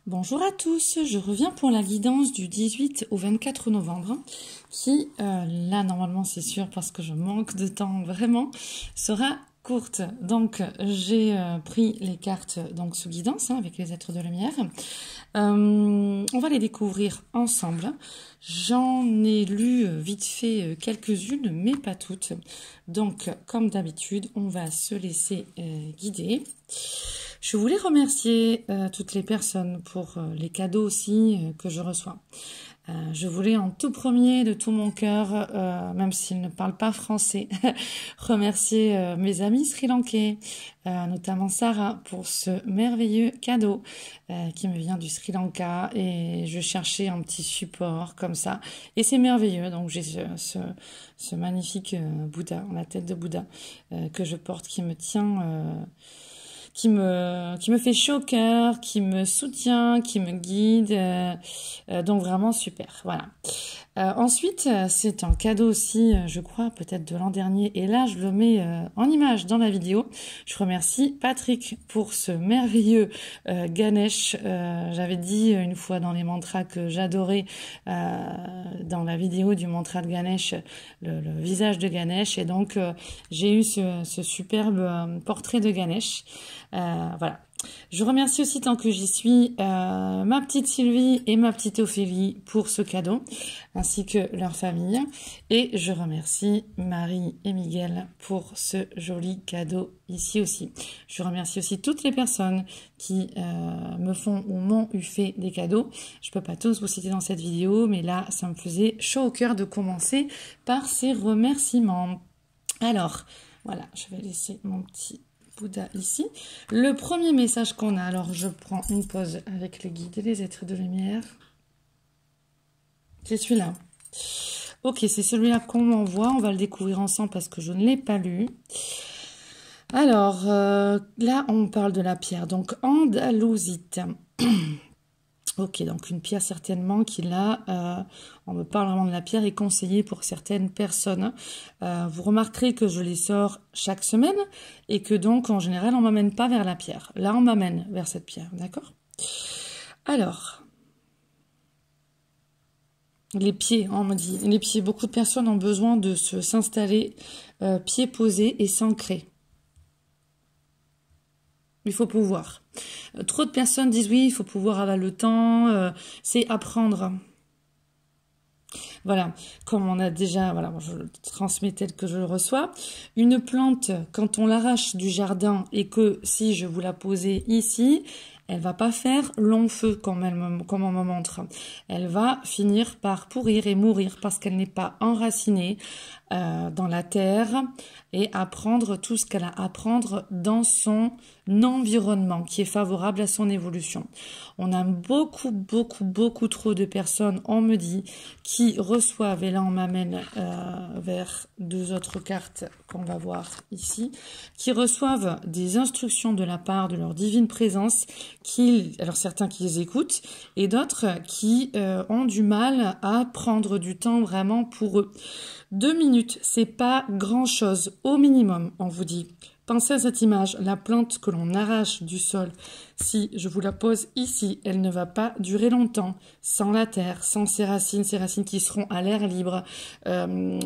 Bonjour à tous, je reviens pour la guidance du 18 au 24 novembre qui, là normalement c'est sûr parce que je manque de temps vraiment, sera courte. Donc j'ai pris les cartes donc sous guidance avec les êtres de lumière. On va les découvrir ensemble. J'en ai lu vite fait quelques-unes mais pas toutes. Donc comme d'habitude on va se laisser guider. Je voulais remercier toutes les personnes pour les cadeaux aussi que je reçois. Je voulais en tout premier, de tout mon cœur, même s'ils ne parlent pas français, remercier mes amis sri-lankais, notamment Sarah, pour ce merveilleux cadeau qui me vient du Sri Lanka. Et je cherchais un petit support comme ça. Et c'est merveilleux. Donc j'ai ce magnifique Bouddha, la tête de Bouddha, que je porte, qui me tient... qui me fait chaud au cœur, qui me soutient, qui me guide. Donc vraiment super, voilà. Ensuite, c'est un cadeau aussi, je crois, peut-être de l'an dernier. Et là, je le mets en image dans la vidéo. Je remercie Patrick pour ce merveilleux Ganesh. J'avais dit une fois dans les mantras que j'adorais dans la vidéo du mantra de Ganesh, le visage de Ganesh. Et donc, j'ai eu ce superbe portrait de Ganesh. Voilà. Je remercie aussi, tant que j'y suis, ma petite Sylvie et ma petite Ophélie pour ce cadeau, ainsi que leur famille. Et je remercie Marie et Miguel pour ce joli cadeau ici aussi. Je remercie aussi toutes les personnes qui me font ou m'ont eu fait des cadeaux. Je peux pas tous vous citer dans cette vidéo, mais là, ça me faisait chaud au cœur de commencer par ces remerciements. Alors, voilà, je vais laisser mon petit Bouddha ici. Le premier message qu'on a, alors je prends une pause avec les guides et les êtres de lumière. C'est celui-là. Ok, c'est celui-là qu'on m'envoie. On va le découvrir ensemble parce que je ne l'ai pas lu. Alors, là, on parle de la pierre. Donc, andalousite. Ok, donc une pierre certainement qui là, on me parle vraiment de la pierre, est conseillée pour certaines personnes. Vous remarquerez que je les sors chaque semaine et que donc en général on m'amène pas vers la pierre. Là on m'amène vers cette pierre, d'accord? Alors, les pieds, on me dit, les pieds, beaucoup de personnes ont besoin de s'installer pieds posés et s'ancrer. Il faut pouvoir. Trop de personnes disent oui, il faut pouvoir avoir le temps, c'est apprendre. Voilà, comme on a déjà, voilà, je le transmets tel que je le reçois. Une plante, quand on l'arrache du jardin et que si je vous la posais ici, elle va pas faire long feu comme on me montre. Elle va finir par pourrir et mourir parce qu'elle n'est pas enracinée dans la terre et apprendre tout ce qu'elle a à apprendre dans son environnement qui est favorable à son évolution. On a beaucoup trop de personnes, on me dit, qui reçoivent, et là on m'amène vers deux autres cartes qu'on va voir ici, qui reçoivent des instructions de la part de leur divine présence, alors certains qui les écoutent et d'autres qui ont du mal à prendre du temps vraiment pour eux. 2 minutes, c'est pas grand chose, au minimum, on vous dit. Pensez à cette image, la plante que l'on arrache du sol. Si je vous la pose ici, elle ne va pas durer longtemps, sans la terre, sans ses racines qui seront à l'air libre. Elle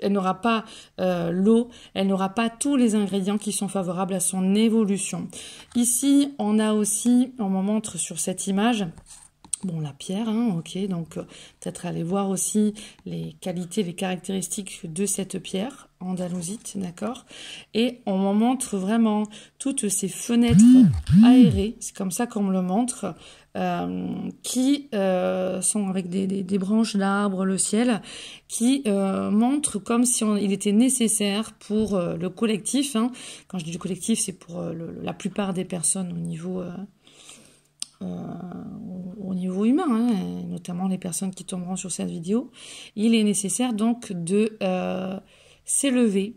n'aura pas l'eau, elle n'aura pas tous les ingrédients qui sont favorables à son évolution. Ici, on a aussi, on me montre sur cette image, bon, la pierre, hein, ok, donc peut-être aller voir aussi les qualités, les caractéristiques de cette pierre, andalousite, d'accord? Et on m'en montre vraiment toutes ces fenêtres aérées, c'est comme ça qu'on me le montre, qui sont avec des branches d'arbres, le ciel, qui montrent comme si il était nécessaire pour le collectif, hein. Quand je dis le collectif, c'est pour la plupart des personnes au niveau humain, hein, notamment les personnes qui tomberont sur cette vidéo. Il est nécessaire donc de s'élever,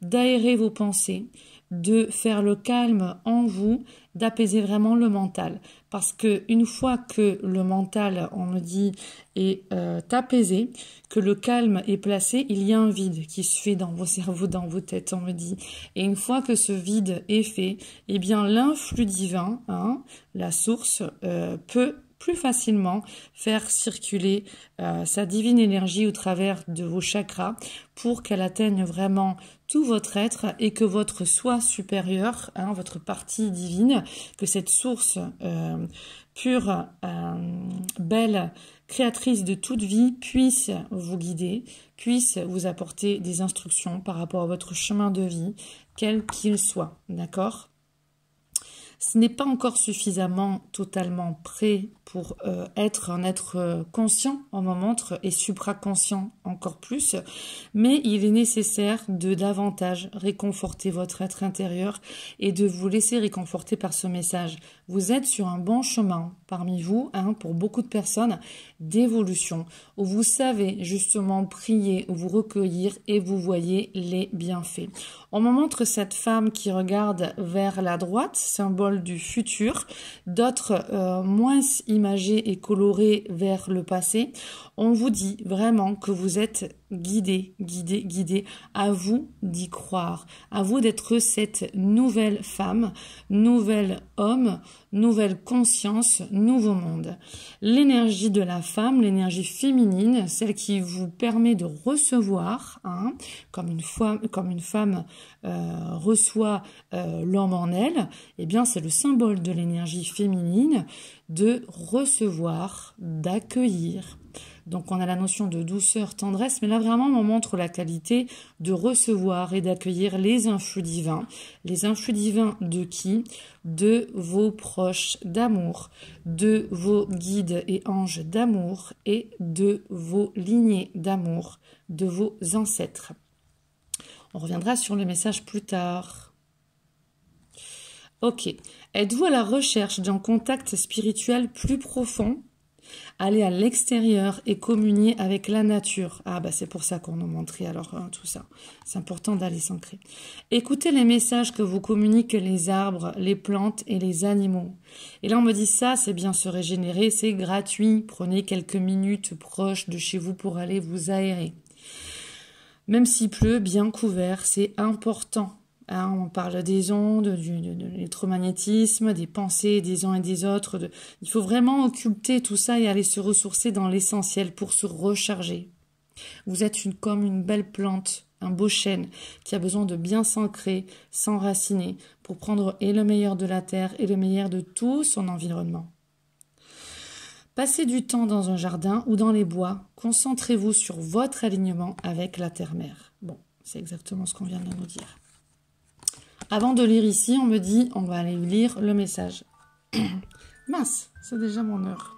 d'aérer vos pensées, de faire le calme en vous, d'apaiser vraiment le mental. Parce que une fois que le mental, on me dit, est apaisé, que le calme est placé, il y a un vide qui se fait dans vos cerveaux, dans vos têtes, on me dit. Et une fois que ce vide est fait, eh bien l'influx divin, la source, peut plus facilement faire circuler sa divine énergie au travers de vos chakras pour qu'elle atteigne vraiment tout votre être et que votre soi supérieur, votre partie divine, que cette source pure, belle, créatrice de toute vie puisse vous guider, puisse vous apporter des instructions par rapport à votre chemin de vie, quel qu'il soit, d'accord ? Ce n'est pas encore suffisamment totalement prêt pour être un être conscient en moment et supraconscient encore plus, mais il est nécessaire de davantage réconforter votre être intérieur et de vous laisser réconforter par ce message. Vous êtes sur un bon chemin parmi vous, pour beaucoup de personnes, d'évolution, où vous savez justement prier, où vous recueillir et vous voyez les bienfaits. On me montre cette femme qui regarde vers la droite, symbole du futur, d'autres moins imagées et colorées vers le passé. On vous dit vraiment que vous êtes guidé, à vous d'y croire, à vous d'être cette nouvelle femme, nouvel homme, nouvelle conscience, nouveau monde. L'énergie de la femme, l'énergie féminine, celle qui vous permet de recevoir, comme une femme reçoit l'homme en elle, eh bien c'est le symbole de l'énergie féminine de recevoir, d'accueillir. Donc on a la notion de douceur, tendresse, mais là vraiment on montre la qualité de recevoir et d'accueillir les influx divins. Les influx divins de qui? De vos proches d'amour, de vos guides et anges d'amour et de vos lignées d'amour, de vos ancêtres. On reviendra sur le message plus tard. Ok. Êtes-vous à la recherche d'un contact spirituel plus profond? Aller à l'extérieur et communier avec la nature. C'est pour ça qu'on nous montrait alors tout ça. C'est important d'aller s'ancrer. Écoutez les messages que vous communiquent les arbres, les plantes et les animaux. Et là on me dit ça, c'est bien se régénérer, c'est gratuit. Prenez quelques minutes proches de chez vous pour aller vous aérer. Même s'il pleut, bien couvert, c'est important. On parle des ondes, de l'électromagnétisme, des pensées des uns et des autres. Il faut vraiment occulter tout ça et aller se ressourcer dans l'essentiel pour se recharger. Vous êtes comme une belle plante, un beau chêne qui a besoin de bien s'ancrer, s'enraciner pour prendre et le meilleur de la terre et le meilleur de tout son environnement. Passez du temps dans un jardin ou dans les bois. Concentrez-vous sur votre alignement avec la terre-mère. Bon, c'est exactement ce qu'on vient de nous dire. Avant de lire ici, on me dit, on va aller lire le message. Mince, c'est déjà mon heure.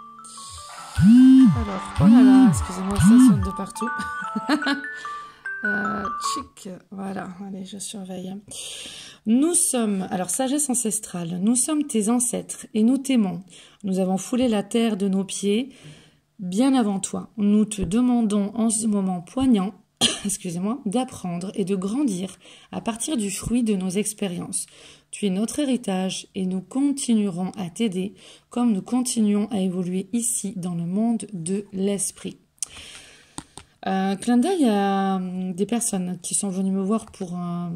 Alors, oh là là, excusez-moi, ça saute de partout. Chic, voilà, allez, je surveille. Nous sommes, alors sagesse ancestrale, nous sommes tes ancêtres et nous t'aimons. Nous avons foulé la terre de nos pieds bien avant toi. Nous te demandons en ce moment poignant, excusez-moi, d'apprendre et de grandir à partir du fruit de nos expériences. Tu es notre héritage et nous continuerons à t'aider comme nous continuons à évoluer ici dans le monde de l'esprit. Clin d'œil à des personnes qui sont venues me voir pour un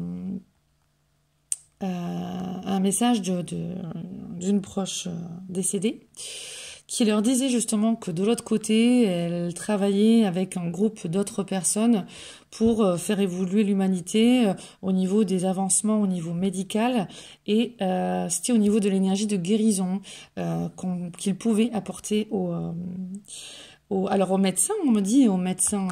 message d'une proche décédée qui leur disait justement que de l'autre côté, elle travaillait avec un groupe d'autres personnes pour faire évoluer l'humanité au niveau des avancements au niveau médical et c'était au niveau de l'énergie de guérison qu'ils pouvaient apporter alors aux médecins, on me dit aux médecins,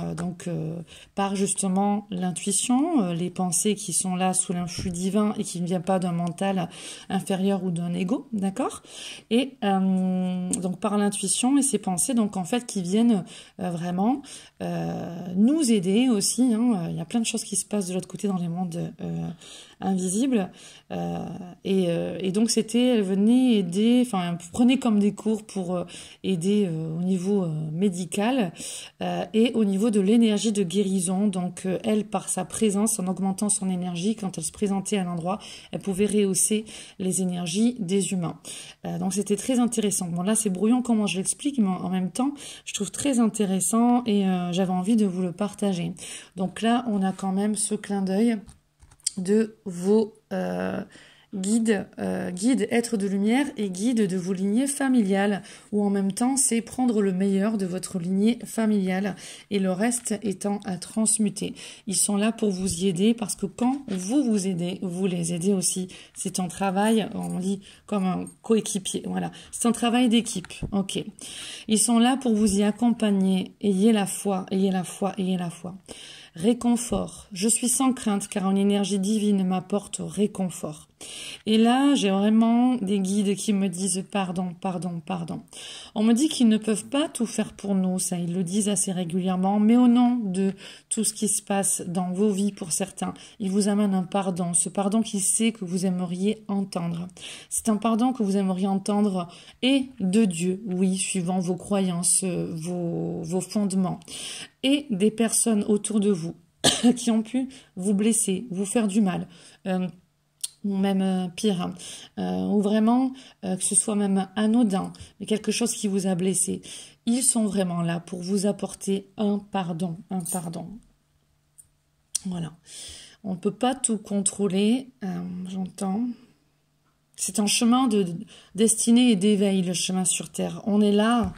par justement l'intuition, les pensées qui sont là sous l'influx divin et qui ne viennent pas d'un mental inférieur ou d'un ego, d'accord? Et donc par l'intuition et ces pensées, donc en fait qui viennent vraiment nous aider aussi. Il y a plein de choses qui se passent de l'autre côté dans les mondes invisibles. Et donc elle venait aider, enfin, prenait comme des cours pour aider au niveau médical et au niveau de l'énergie de guérison. Donc elle, par sa présence, en augmentant son énergie, quand elle se présentait à l'endroit, elle pouvait rehausser les énergies des humains. Donc c'était très intéressant. Bon, là c'est brouillon comment je l'explique, mais en même temps je trouve très intéressant et j'avais envie de vous le partager. Donc là on a quand même ce clin d'œil de vos guides êtres de lumière et guides de vos lignées familiales, ou en même temps c'est prendre le meilleur de votre lignée familiale et le reste étant à transmuter. Ils sont là pour vous y aider parce que quand vous aidez, vous les aidez aussi. C'est un travail, on dit comme un coéquipier, voilà. C'est un travail d'équipe, ok. Ils sont là pour vous y accompagner. Ayez la foi, ayez la foi, ayez la foi. Réconfort. Je suis sans crainte car une énergie divine m'apporte réconfort. Et là, j'ai vraiment des guides qui me disent pardon, pardon, pardon. On me dit qu'ils ne peuvent pas tout faire pour nous, ça ils le disent assez régulièrement, mais au nom de tout ce qui se passe dans vos vies pour certains, ils vous amènent un pardon, ce pardon qu'ils savent que vous aimeriez entendre. C'est un pardon que vous aimeriez entendre et de Dieu, oui, suivant vos croyances, vos fondements, et des personnes autour de vous qui ont pu vous blesser, vous faire du mal, ou même pire, ou vraiment que ce soit même anodin, mais quelque chose qui vous a blessé. Ils sont vraiment là pour vous apporter un pardon, un pardon. Voilà. On ne peut pas tout contrôler, j'entends. C'est un chemin de destinée et d'éveil, le chemin sur Terre. On est là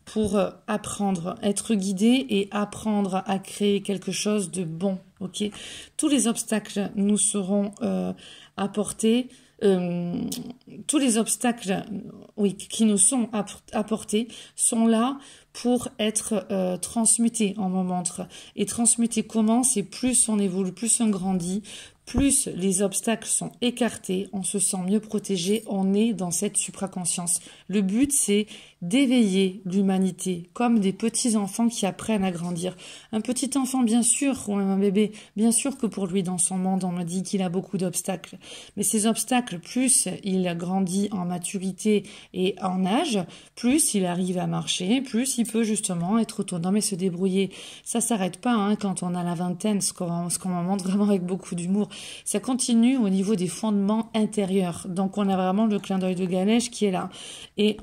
pour apprendre, être guidé et apprendre à créer quelque chose de bon, ok? Tous les obstacles nous seront apportés, tous les obstacles oui, qui nous sont apportés sont là pour être transmutés, on me montre. Et transmuter comment? C'est plus on évolue, plus on grandit, plus les obstacles sont écartés, on se sent mieux protégé, on est dans cette supraconscience. Le but, c'est d'éveiller l'humanité, comme des petits enfants qui apprennent à grandir. Un petit enfant, bien sûr, ou même un bébé, bien sûr que pour lui, dans son monde, on me dit qu'il a beaucoup d'obstacles. Mais ces obstacles, plus il grandit en maturité et en âge, plus il arrive à marcher, plus il peut justement être autonome et se débrouiller. Ça s'arrête pas hein, quand on a la vingtaine, ce qu'on me montre vraiment avec beaucoup d'humour. Ça continue au niveau des fondements intérieurs. Donc on a vraiment le clin d'œil de Ganesh qui est là. Et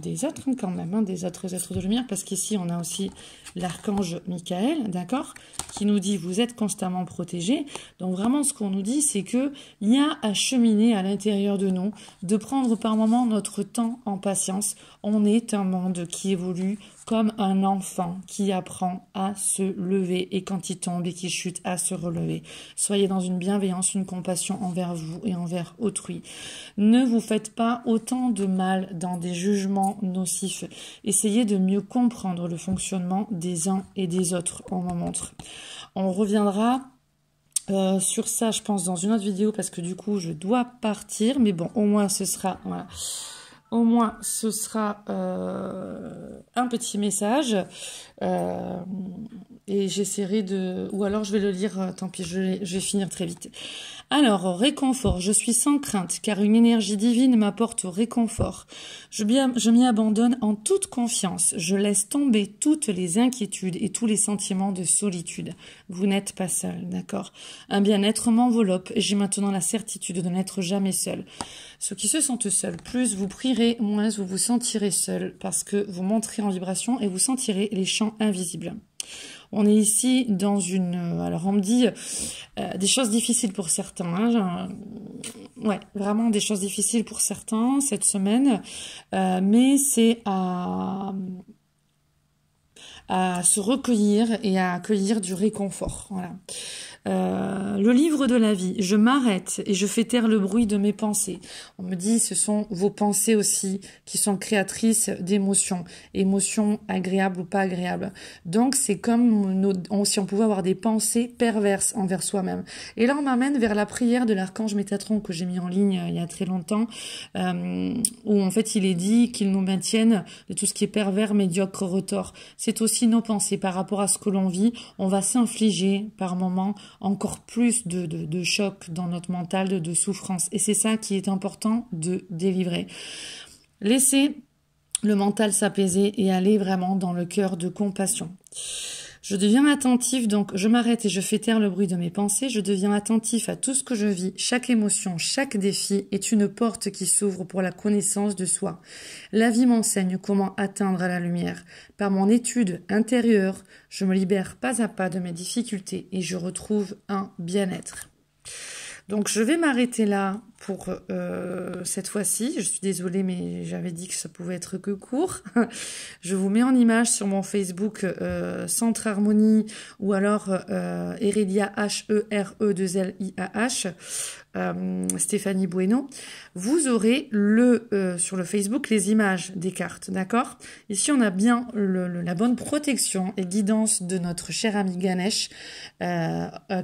des autres quand même, hein, des autres êtres de lumière, parce qu'ici on a aussi l'archange Michael, d'accord, qui nous dit vous êtes constamment protégés. Donc vraiment ce qu'on nous dit c'est que il y a à cheminer à l'intérieur de nous, de prendre par moment notre temps en patience. On est un monde qui évolue comme un enfant qui apprend à se lever et quand il tombe et qu'il chute à se relever. Soyez dans une bienveillance, une compassion envers vous et envers autrui. Ne vous faites pas autant de mal dans des jugements nocifs. Essayez de mieux comprendre le fonctionnement des uns et des autres, on m'en montre. On reviendra sur ça, je pense, dans une autre vidéo parce que du coup, je dois partir. Mais bon, au moins, ce sera... Voilà. Au moins, ce sera un petit message et j'essaierai de... Ou alors, je vais le lire, tant pis, je vais finir très vite. Alors, réconfort, je suis sans crainte, car une énergie divine m'apporte réconfort. Je m'y abandonne en toute confiance. Je laisse tomber toutes les inquiétudes et tous les sentiments de solitude. Vous n'êtes pas seul, d'accord? Un bien-être m'enveloppe et j'ai maintenant la certitude de n'être jamais seul. Ceux qui se sentent seuls, plus vous prierez, moins vous vous sentirez seul, parce que vous monterez en vibration et vous sentirez les champs invisibles. On est ici dans une... alors on me dit des choses difficiles pour certains. Hein, ouais, vraiment des choses difficiles pour certains cette semaine. Mais c'est à se recueillir et à accueillir du réconfort. Voilà. Le livre de la vie, je m'arrête et je fais taire le bruit de mes pensées. On me dit ce sont vos pensées aussi qui sont créatrices d'émotions, émotions agréables ou pas agréables. Donc c'est comme si on pouvait avoir des pensées perverses envers soi-même. Et là on m'amène vers la prière de l'archange Métatron que j'ai mis en ligne il y a très longtemps, où en fait il est dit qu'il nous maintienne de tout ce qui est pervers, médiocre, retors. C'est aussi aussi nos pensées par rapport à ce que l'on vit. On va s'infliger par moments encore plus de chocs dans notre mental, de souffrance. Et c'est ça qui est important de délivrer. Laissez le mental s'apaiser et aller vraiment dans le cœur de compassion. Je deviens attentif, donc je m'arrête et je fais taire le bruit de mes pensées. Je deviens attentif à tout ce que je vis. Chaque émotion, chaque défi est une porte qui s'ouvre pour la connaissance de soi. La vie m'enseigne comment atteindre la lumière. Par mon étude intérieure, je me libère pas à pas de mes difficultés et je retrouve un bien-être. Donc je vais m'arrêter là pour cette fois-ci. Je suis désolée, mais j'avais dit que ça pouvait être que court. Je vous mets en image sur mon Facebook Centre Harmonie ou alors Herelia H-E-R-E-2-L-I-A-H. Stéphanie Bueno, vous aurez sur le Facebook les images des cartes, d'accord? Ici, on a bien la bonne protection et guidance de notre cher ami Ganesh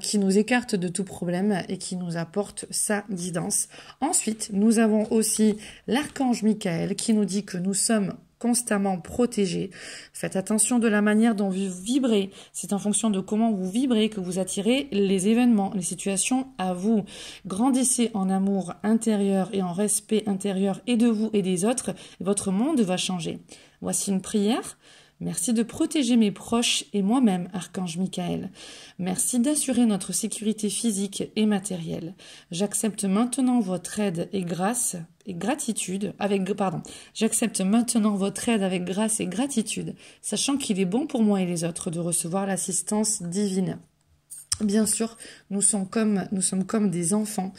qui nous écarte de tout problème et qui nous apporte sa guidance. Ensuite, nous avons aussi l'archange Michael qui nous dit que nous sommes constamment protégés. Faites attention de la manière dont vous vibrez. C'est en fonction de comment vous vibrez que vous attirez les événements, les situations à vous. Grandissez en amour intérieur et en respect intérieur et de vous et des autres. Et votre monde va changer. Voici une prière. Merci de protéger mes proches et moi-même, Archange Michael. Merci d'assurer notre sécurité physique et matérielle. J'accepte maintenant votre aide et grâce et gratitude J'accepte maintenant votre aide avec grâce et gratitude, sachant qu'il est bon pour moi et les autres de recevoir l'assistance divine. Bien sûr, nous sommes comme des enfants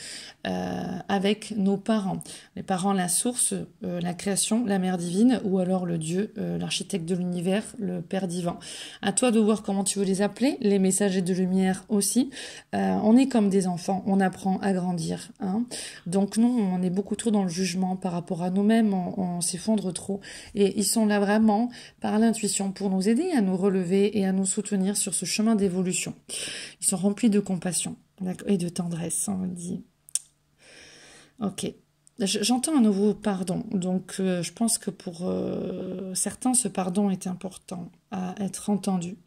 avec nos parents. Les parents, la source, la création, la mère divine, ou alors le Dieu, l'architecte de l'univers, le Père divin. À toi de voir comment tu veux les appeler, les messagers de lumière aussi. On est comme des enfants, on apprend à grandir. Hein. Donc nous, on est beaucoup trop dans le jugement par rapport à nous-mêmes, on s'effondre trop. Et ils sont là vraiment par l'intuition pour nous aider à nous relever et à nous soutenir sur ce chemin d'évolution. Ils sont remplis de compassion et de tendresse, on dit. Ok. J'entends un nouveau pardon. Donc, je pense que pour certains, ce pardon est important à être entendu.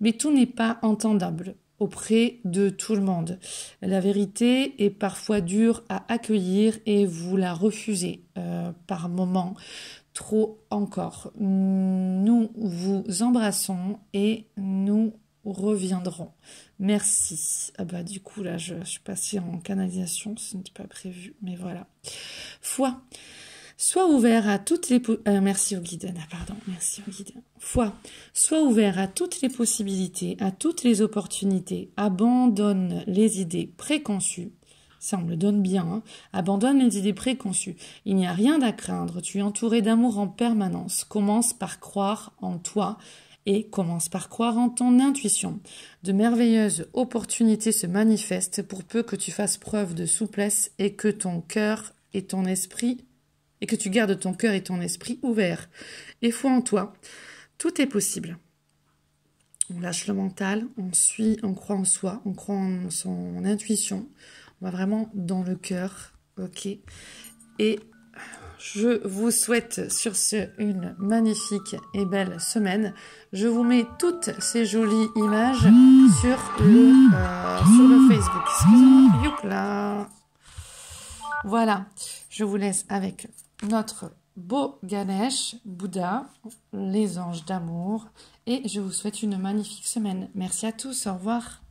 Mais tout n'est pas entendable auprès de tout le monde. La vérité est parfois dure à accueillir et vous la refusez par moments. Trop encore. Nous vous embrassons et nous reviendrons. Merci. Ah bah du coup là je suis passée en canalisation, ce n'était pas prévu, mais voilà. Foi. Sois ouvert à toutes les merci au guide. Merci au guide. Foi. Sois ouvert à toutes les possibilités, à toutes les opportunités. Abandonne les idées préconçues. Ça, on me le donne bien. Hein. Abandonne les idées préconçues. Il n'y a rien à craindre. Tu es entouré d'amour en permanence. Commence par croire en toi et commence par croire en ton intuition. De merveilleuses opportunités se manifestent pour peu que tu fasses preuve de souplesse et que ton cœur et ton esprit et que tu gardes ton cœur et ton esprit ouverts. Et foi en toi. Tout est possible. On lâche le mental, on croit en soi, on croit en son intuition. On va vraiment dans le cœur, ok. Et je vous souhaite sur ce une magnifique et belle semaine. Je vous mets toutes ces jolies images sur le Facebook. Excusez-moi, youpla. Voilà, je vous laisse avec notre beau Ganesh, Bouddha, les anges d'amour. Et je vous souhaite une magnifique semaine. Merci à tous, au revoir.